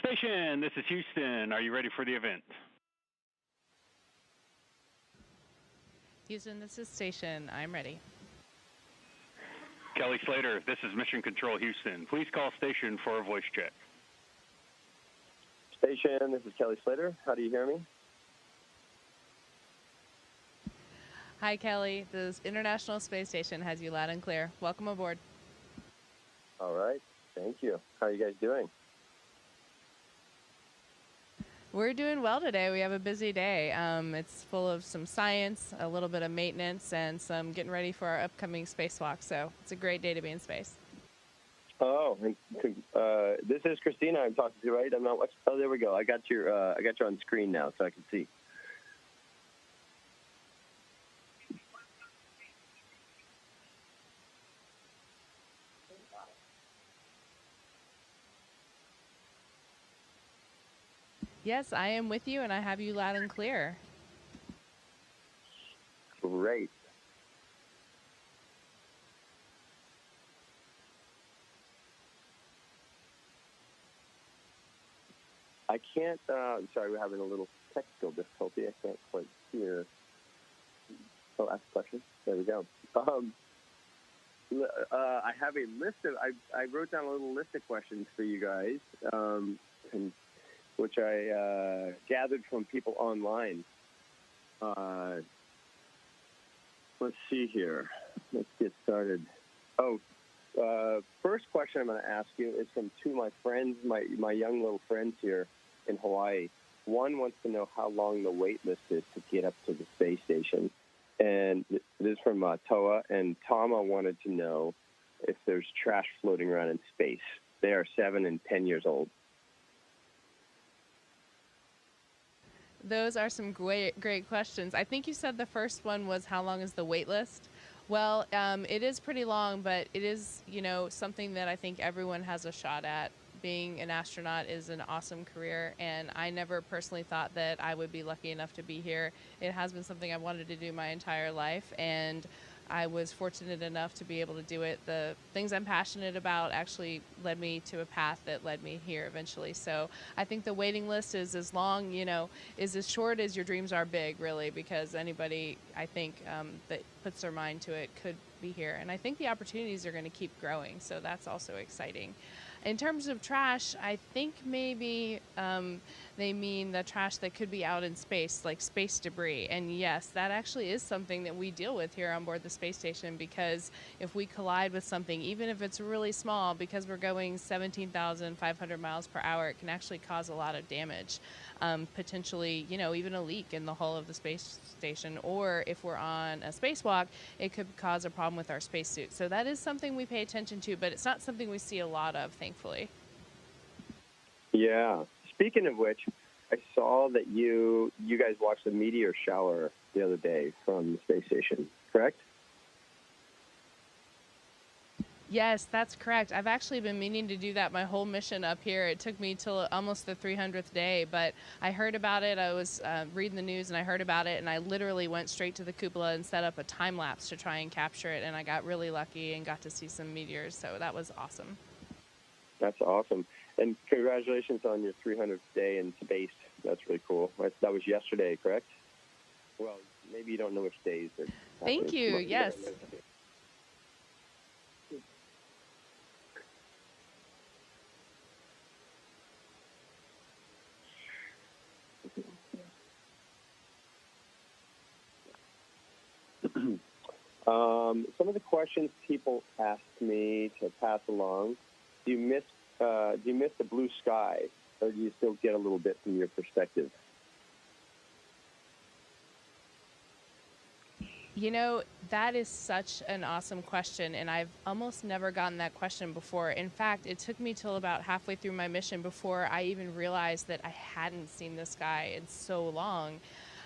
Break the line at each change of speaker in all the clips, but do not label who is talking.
Station, this is Houston. Are you ready for the event?
Houston, this is Station. I'm ready.
Kelly Slater, this is Mission Control Houston. Please call station for a voice check.
Station, this is Kelly Slater. How do you hear me?
Hi, Kelly. The International Space Station has you loud and clear. Welcome aboard.
All right. Thank you. How are you guys doing?
We're doing well today. We have a busy day. It's full of some science, a little bit of maintenance, and some getting ready for our upcoming spacewalk. So it's a great day to be in space.
Oh, this is Christina I'm talking to, right? I'm not. Oh, there we go. I got you on screen now, so I can see.
Yes, I am with you, and I have you loud and clear.
Great. I can't, I'm sorry, we're having a little technical difficulty. I can't quite hear. Oh, ask a question. There we go. I have a list of, I wrote down a little list of questions for you guys, which I gathered from people online. Let's see here. Let's get started. Oh, first question I'm going to ask you is from two of my friends, my young little friends here in Hawaii. One wants to know how long the wait list is to get up to the space station. And this is from Toa, and Tama wanted to know if there's trash floating around in space. They are 7 and 10 years old.
Those are some great questions. I think you said the first one was how long is the wait list? Well, it is pretty long, but it is, something that I think everyone has a shot at. Being an astronaut is an awesome career, and I never personally thought that I would be lucky enough to be here. It has been something I wanted to do my entire life, and I was fortunate enough to be able to do it. The things I'm passionate about actually led me to a path that led me here eventually. So I think the waiting list is as long, is as short as your dreams are big, really, because anybody, I think, that puts their mind to it could be here. And I think the opportunities are going to keep growing, so that's also exciting. In terms of trash, I think maybe they mean the trash that could be out in space, like space debris. And yes, that actually is something that we deal with here on board the space station, because if we collide with something, even if it's really small, because we're going 17,500 miles per hour, it can actually cause a lot of damage. Potentially, even a leak in the hull of the space station, or if we're on a spacewalk, it could cause a problem with our spacesuit. So that is something we pay attention to, but it's not something we see a lot of, thankfully.
Yeah. Speaking of which, I saw that you guys watched the meteor shower the other day from the space station, correct?
Yes, that's correct. I've actually been meaning to do that my whole mission up here. It took me till almost the 300th day, but I heard about it. I was reading the news and I heard about it, and I literally went straight to the cupola and set up a time lapse to try and capture it, and I got really lucky and got to see some meteors, so that was awesome.
That's awesome. And congratulations on your 300th day in space. That's really cool. That was yesterday, correct? Well, maybe you don't know which days.
Thank you, yes.
Some of the questions people asked me to pass along: do you miss the blue sky, or do you still get a little bit from your perspective?
That is such an awesome question, and I've almost never gotten that question before. In fact, it took me till about halfway through my mission before I even realized that I hadn't seen the sky in so long.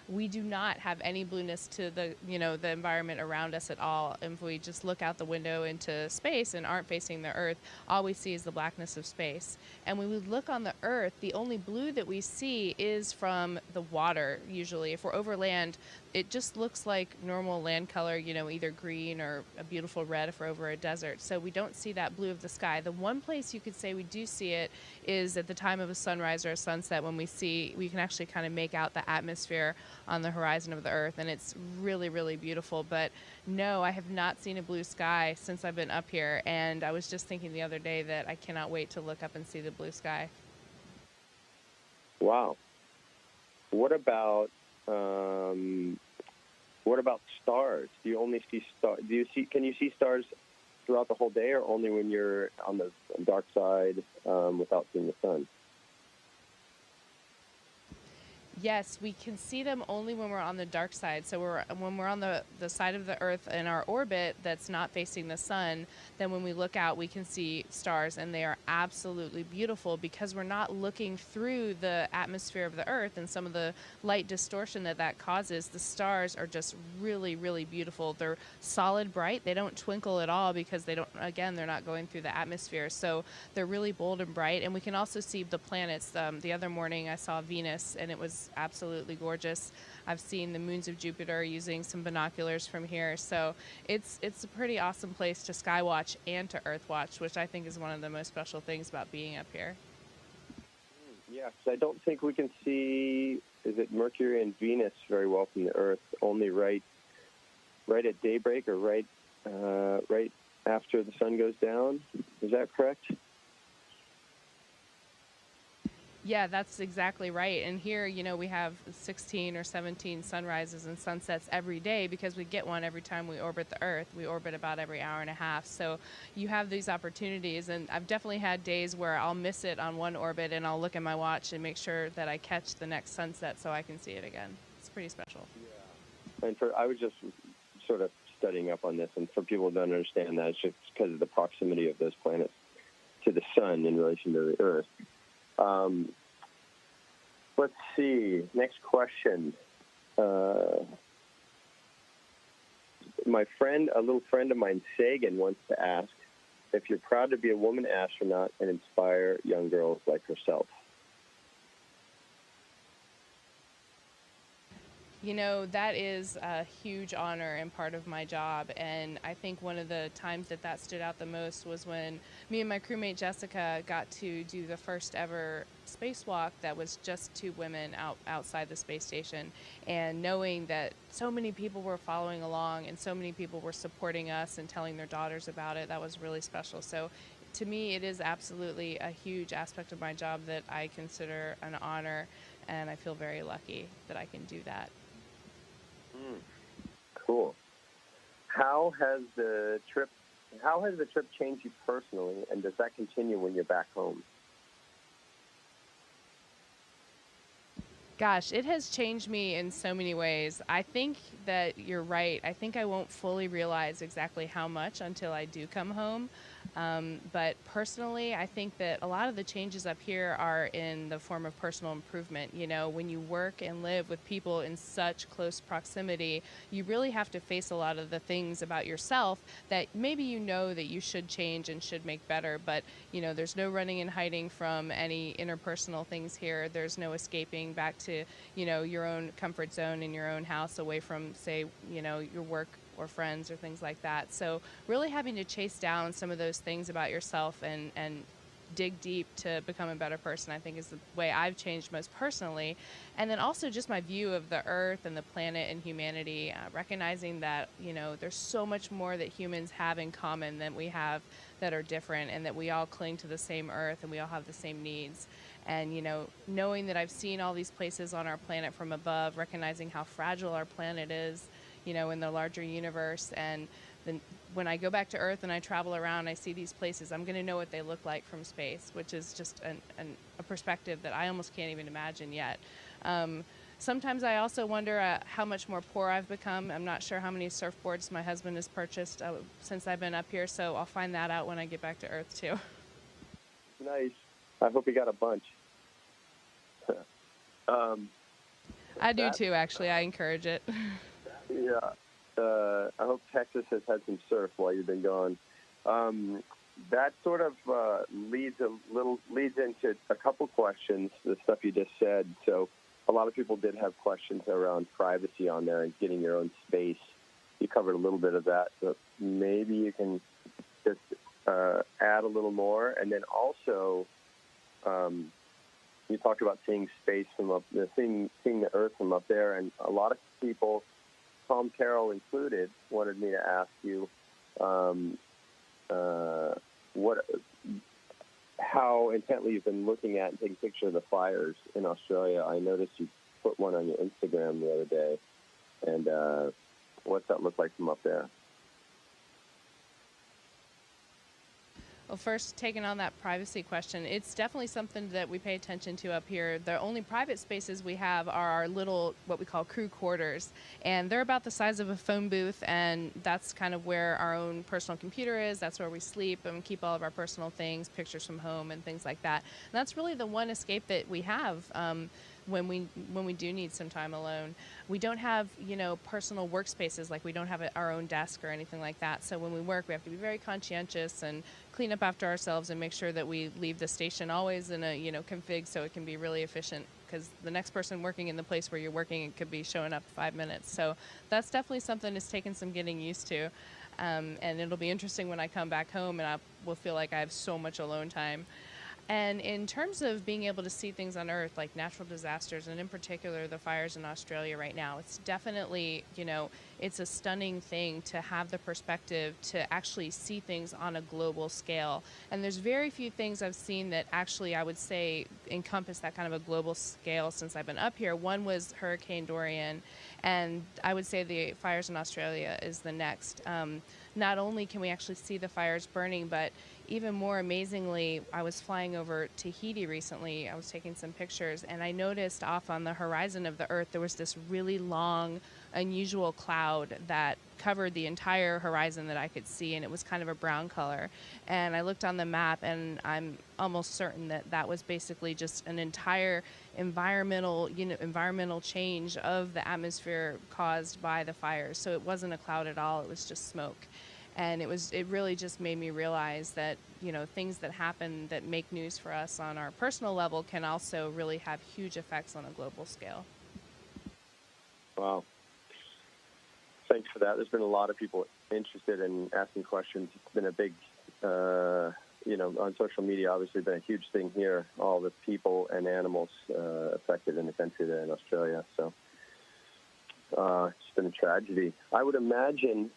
We do not have any blueness to the environment around us at all. If we just look out the window into space and aren't facing the Earth, all we see is the blackness of space. And when we look on the Earth, the only blue that we see is from the water, usually. If we're over land, it just looks like normal land color, either green or a beautiful red if we're over a desert. So we don't see that blue of the sky. The one place you could say we do see it is at the time of a sunrise or a sunset, when we can actually kind of make out the atmosphere on the horizon of the Earth, and it's really, really beautiful. But no, I have not seen a blue sky since I've been up here, and I was just thinking the other day that I cannot wait to look up and see the blue sky.
Wow. What about stars? Do you only see stars? Can you see stars throughout the whole day, or only when you're on the dark side without seeing the sun?
Yes, we can see them only when we're on the dark side. So when we're on the side of the Earth in our orbit that's not facing the sun, then when we look out, we can see stars, and they are absolutely beautiful because we're not looking through the atmosphere of the Earth and some of the light distortion that causes. The stars are just really, really beautiful. They're solid bright. They don't twinkle at all because they're not going through the atmosphere. So they're really bold and bright. And we can also see the planets. The other morning I saw Venus, and it was absolutely gorgeous. I've seen the moons of Jupiter using some binoculars from here. So it's a pretty awesome place to sky watch and to earth watch, which I think is one of the most special things about being up here.
Yeah, because I don't think we can see, is it Mercury and Venus very well from the Earth, only right at daybreak, or right after the sun goes down. Is that correct?
Yeah, that's exactly right. And here, we have 16 or 17 sunrises and sunsets every day because we get one every time we orbit the Earth. We orbit about every hour and a half. So you have these opportunities. And I've definitely had days where I'll miss it on one orbit, and I'll look at my watch and make sure that I catch the next sunset so I can see it again. It's pretty special.
Yeah. And I was just sort of studying up on this, and for people who don't understand that, it's just because of the proximity of those planets to the sun in relation to the Earth. Let's see. Next question. A little friend of mine, Sagan, wants to ask if you're proud to be a woman astronaut and inspire young girls like herself.
That is a huge honor and part of my job. And I think one of the times that stood out the most was when me and my crewmate Jessica got to do the first ever spacewalk that was just 2 women outside the space station. And knowing that so many people were following along and so many people were supporting us and telling their daughters about it, that was really special. So to me, it is absolutely a huge aspect of my job that I consider an honor, and I feel very lucky that I can do that.
Cool. How has the trip changed you personally, and does that continue when you're back home?
Gosh, it has changed me in so many ways. I think that you're right. I think I won't fully realize exactly how much until I do come home. But personally, I think that a lot of the changes up here are in the form of personal improvement. When you work and live with people in such close proximity, you really have to face a lot of the things about yourself that maybe that you should change and should make better. But, there's no running and hiding from any interpersonal things here. There's no escaping back to, your own comfort zone in your own house away from, say, your work or friends or things like that. So really having to chase down some of those things about yourself and dig deep to become a better person, I think is the way I've changed most personally. And then also just my view of the Earth and the planet and humanity, recognizing that, there's so much more that humans have in common than we have that are different, and that we all cling to the same Earth and we all have the same needs. And, knowing that I've seen all these places on our planet from above, recognizing how fragile our planet is, in the larger universe. And then when I go back to Earth and I travel around, I see these places, I'm going to know what they look like from space, which is just a perspective that I almost can't even imagine yet. Sometimes I also wonder how much more poor I've become. I'm not sure how many surfboards my husband has purchased since I've been up here, so I'll find that out when I get back to Earth, too.
Nice. I hope you got a bunch.
I do, too, actually. I encourage it.
Yeah. I hope Texas has had some surf while you've been gone. That sort of leads into a couple questions, the stuff you just said. So a lot of people did have questions around privacy on there and getting your own space. You covered a little bit of that, but maybe you can just add a little more. And then also, you talked about seeing space from up, seeing the Earth from up there, and a lot of people, Tom Carroll included, wanted me to ask you how intently you've been looking at and taking pictures of the fires in Australia. I noticed you put one on your Instagram the other day, and what's that look like from up there?
Well, first, taking on that privacy question, it's definitely something that we pay attention to up here. The only private spaces we have are our little, what we call crew quarters, and they're about the size of a phone booth, and that's kind of where our own personal computer is. That's where we sleep and keep all of our personal things, pictures from home and things like that. And that's really the one escape that we have when we do need some time alone. We don't have, personal workspaces, like we don't have our own desk or anything like that. So when we work, we have to be very conscientious and clean up after ourselves and make sure that we leave the station always in a, config so it can be really efficient, because the next person working in the place where you're working, it could be showing up 5 minutes. So that's definitely something that's taken some getting used to. And it'll be interesting when I come back home and I will feel like I have so much alone time. And in terms of being able to see things on Earth, like natural disasters, and in particular the fires in Australia right now, it's definitely, it's a stunning thing to have the perspective to actually see things on a global scale. And there's very few things I've seen that actually, I would say, encompass that kind of a global scale since I've been up here. One was Hurricane Dorian, and I would say the fires in Australia is the next. Not only can we actually see the fires burning, but even more amazingly, I was flying over Tahiti recently. I was taking some pictures, and I noticed off on the horizon of the Earth, there was this really long, unusual cloud that covered the entire horizon that I could see, and it was kind of a brown color. And I looked on the map, and I'm almost certain that that was basically just an entire environmental change of the atmosphere caused by the fires. So it wasn't a cloud at all, it was just smoke. And it really just made me realize that, things that happen that make news for us on our personal level can also really have huge effects on a global scale.
Wow. Thanks for that. There's been a lot of people interested in asking questions. It's been a big, on social media, obviously been a huge thing here, all the people and animals affected in the country there in Australia. So it's been a tragedy. I would imagine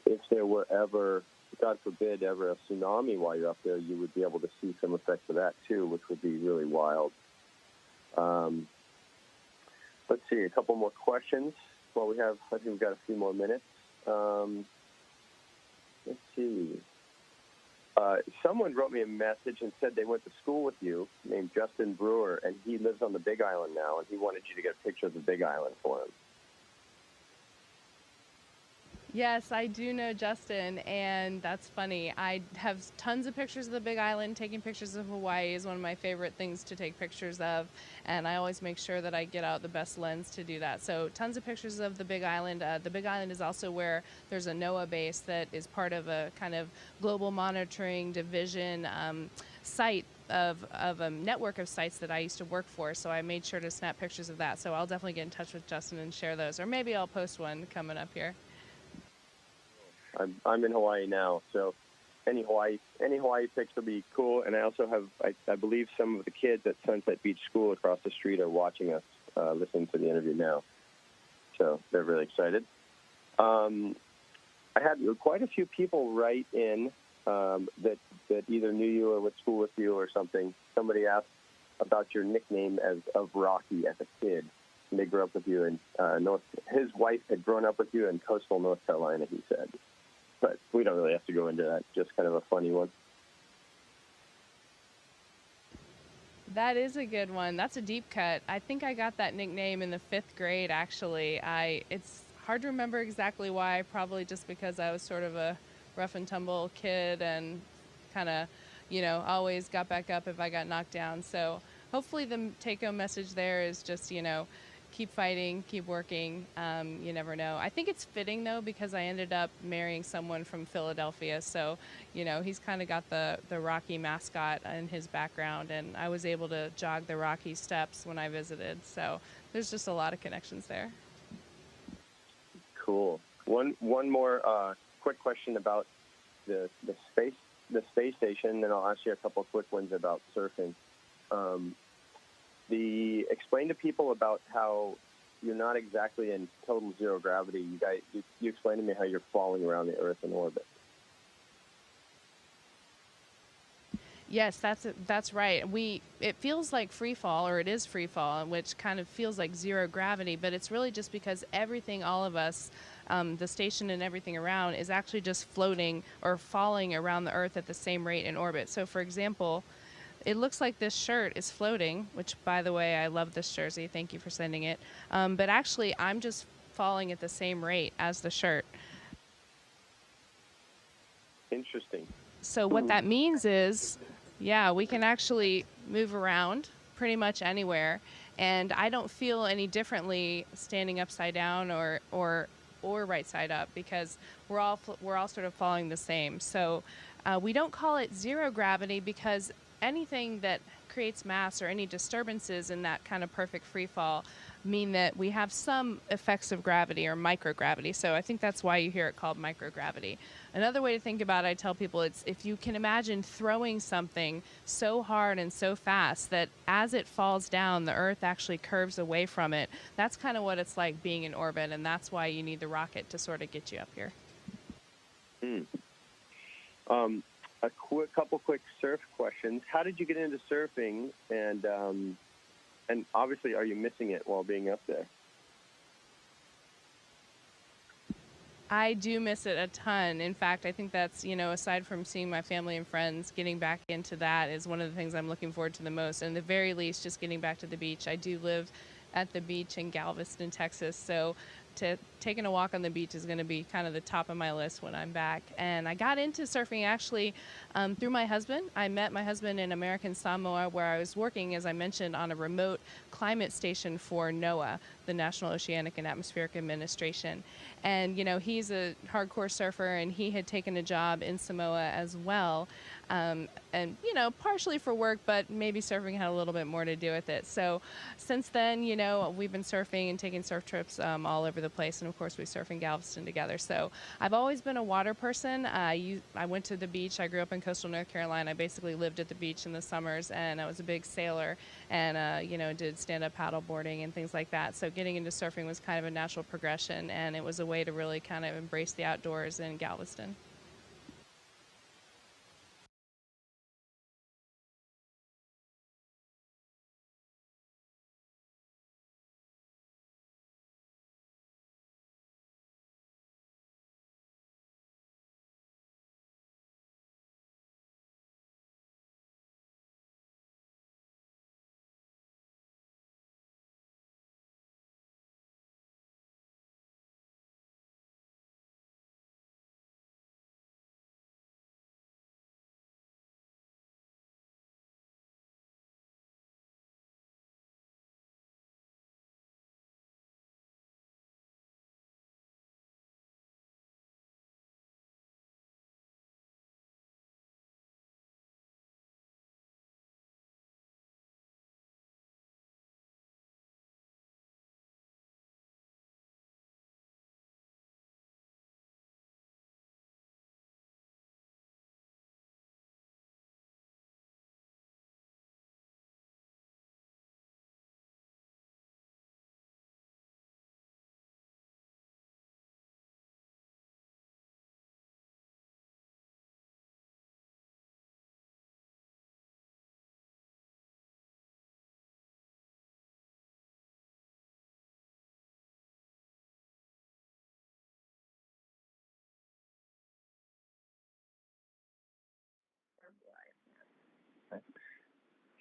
if there were ever, God forbid, ever a tsunami while you're up there, you would be able to see some effects of that too, which would be really wild. Let's see, a couple more questions. Well, I think we've got a few more minutes. Let's see. Someone wrote me a message and said they went to school with you, named Justin Brewer, and he lives on the Big Island now, and he wanted you to get a picture of the Big Island for him.
Yes, I do know Justin, and that's funny. I have tons of pictures of the Big Island. Taking pictures of Hawaii is one of my favorite things to take pictures of, and I always make sure that I get out the best lens to do that. So tons of pictures of the Big Island. The Big Island is also where there's a NOAA base that is part of a kind of global monitoring division site of a network of sites that I used to work for, so I made sure to snap pictures of that. So I'll definitely get in touch with Justin and share those, or maybe I'll post one coming up here.
I'm in Hawaii now, so any Hawaii pics will be cool. And I also have, I believe, some of the kids at Sunset Beach School across the street are watching us, listening to the interview now. So they're really excited. I had quite a few people write in that either knew you or went to school with you or something. Somebody asked about your nickname of Rocky as a kid. And they grew up with you in his wife had grown up with you in coastal North Carolina, he said. But we don't really have to go into that. Just kind of a funny one.
That is a good one. That's a deep cut. I think I got that nickname in the 5th grade, actually. It's hard to remember exactly why, probably just because I was sort of a rough and tumble kid and kind of, always got back up if I got knocked down. So hopefully the take-home message there is just, keep fighting, keep working. You never know. I think it's fitting, though, because I ended up marrying someone from Philadelphia. So, he's kind of got the Rocky mascot in his background, and I was able to jog the Rocky steps when I visited. So there's just a lot of connections there.
Cool. One more quick question about the space station, and I'll ask you a couple of quick ones about surfing. Explain to people about how you're not exactly in total zero gravity. You explained to me how you're falling around the Earth in orbit.
Yes, that's right. It feels like free fall, or it is free fall, which kind of feels like zero gravity, but it's really just because everything, all of us, the station and everything around, is actually just floating or falling around the Earth at the same rate in orbit. So, for example, it looks like this shirt is floating, which, by the way, I love this jersey. Thank you for sending it. But actually, I'm just falling at the same rate as the shirt.
Interesting.
So what that means is, yeah, we can actually move around pretty much anywhere, and I don't feel any differently standing upside down or right side up, because we're all sort of following the same. So we don't call it zero gravity because anything that creates mass or any disturbances in that kind of perfect free fall mean that we have some effects of gravity or microgravity. So I think that's why you hear it called microgravity. Another way to think about it, I tell people, it's if you can imagine throwing something so hard and so fast that as it falls down, the Earth actually curves away from it. That's kind of what it's like being in orbit, and that's why you need the rocket to sort of get you up here.
Couple quick surf questions. How did you get into surfing, and obviously, are you missing it while being up there?
I do miss it a ton. In fact, I think that's, aside from seeing my family and friends, getting back into that is one of the things I'm looking forward to the most. And at the very least, just getting back to the beach. I do live at the beach in Galveston, Texas, so taking a walk on the beach is going to be kind of the top of my list when I'm back. And I got into surfing actually through my husband. I met my husband in American Samoa, where I was working, as I mentioned, on a remote climate station for n.a.s.a, the National Oceanic and Atmospheric Administration. And, he's a hardcore surfer, and he had taken a job in Samoa as well. And, partially for work, but maybe surfing had a little bit more to do with it. So since then, we've been surfing and taking surf trips all over the place. And of course, we surf in Galveston together. So I've always been a water person. I went to the beach. I grew up in coastal North Carolina. I basically lived at the beach in the summers, and I was a big sailor and, did stand-up paddle boarding and things like that. So getting into surfing was kind of a natural progression, and it was a way to really kind of embrace the outdoors in Galveston.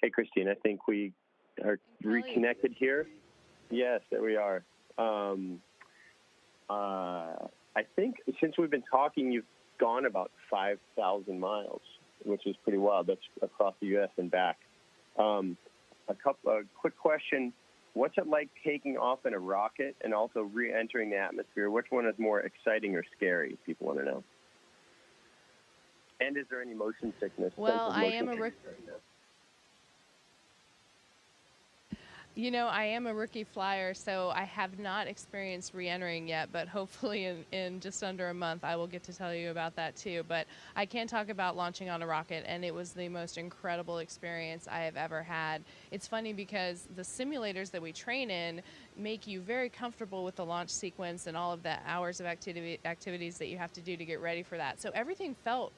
Hey, Christine, I think we are reconnected here. Yes, there we are. I think since we've been talking, you've gone about 5,000 miles, which is pretty wild. That's across the U.S. and back. A quick question. what's it like taking off in a rocket and also re-entering the atmosphere? Which one is more exciting or scary? People want to know. And is there any motion sickness?
Well, I am a rookie. You know, I am a rookie flyer, so I have not experienced re-entering yet, but hopefully in just under a month I will get to tell you about that too. But I can talk about launching on a rocket, and it was the most incredible experience I have ever had. It's funny because the simulators that we train in make you very comfortable with the launch sequence and all of the hours of activities that you have to do to get ready for that. So everything felt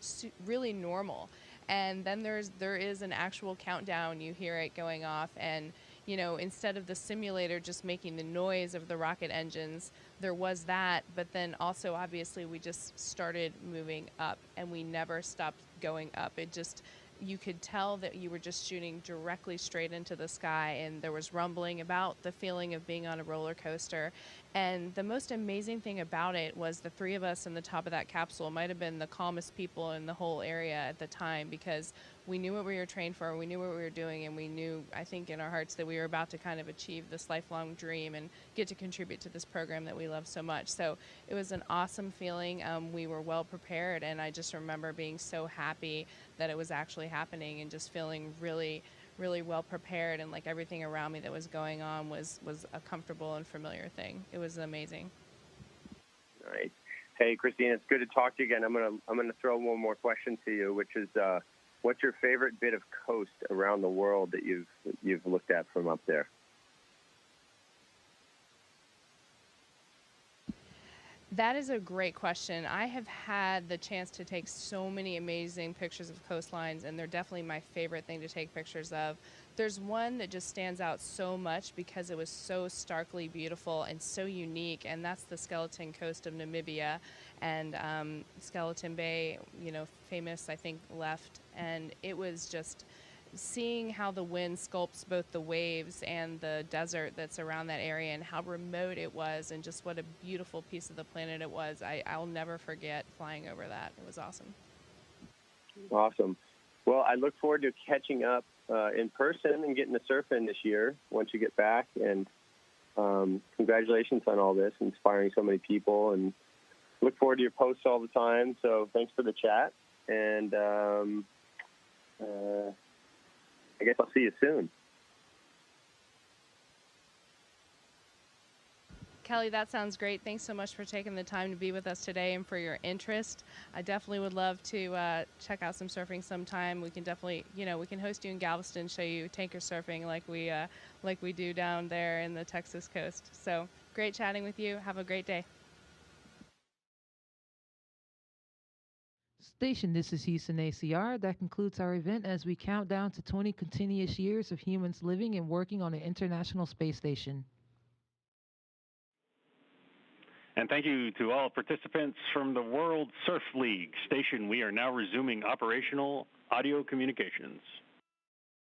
really normal. And then there is an actual countdown. You hear it going off, and you know, instead of the simulator just making the noise of the rocket engines, there was that, but then also obviously we just started moving up, and we never stopped going up. It just, you could tell that you were just shooting directly straight into the sky, and there was rumbling about the feeling of being on a roller coaster. And the most amazing thing about it was the three of us in the top of that capsule might have been the calmest people in the whole area at the time, because we knew what we were trained for, we knew what we were doing, and we knew, I think, in our hearts that we were about to kind of achieve this lifelong dream and get to contribute to this program that we love so much. So it was an awesome feeling. We were well prepared, and I just remember being so happy that it was actually happening, and just feeling really, really well prepared, and like everything around me that was going on was a comfortable and familiar thing. It was amazing.
All right. Hey, Christina, it's good to talk to you again. I'm gonna throw one more question to you, which is, what's your favorite bit of coast around the world that you've looked at from up there?
That is a great question. I have had the chance to take so many amazing pictures of coastlines, and they're definitely my favorite thing to take pictures of. There's one that just stands out so much because it was so starkly beautiful and so unique, and that's the skeleton coast of Namibia, and Skeleton Bay, you know, famous, I think, left, and it was just seeing how the wind sculpts both the waves and the desert that's around that area, and how remote it was, and just what a beautiful piece of the planet it was. I'll never forget flying over that. It was awesome.
Awesome. Well, I look forward to catching up in person and getting to surf in this year once you get back. And congratulations on all this, inspiring so many people. And look forward to your posts all the time. So thanks for the chat. And I guess I'll see you soon.
Kelly, that sounds great. Thanks so much for taking the time to be with us today and for your interest. I definitely would love to check out some surfing sometime. We can definitely, you know, we can host you in Galveston, show you tanker surfing like we do down there in the Texas coast. So great chatting with you. Have a great day.
Station, this is Houston ACR. That concludes our event as we count down to 20 continuous years of humans living and working on the International Space Station.
And thank you to all participants from the World Surf League station. We are now resuming operational audio communications.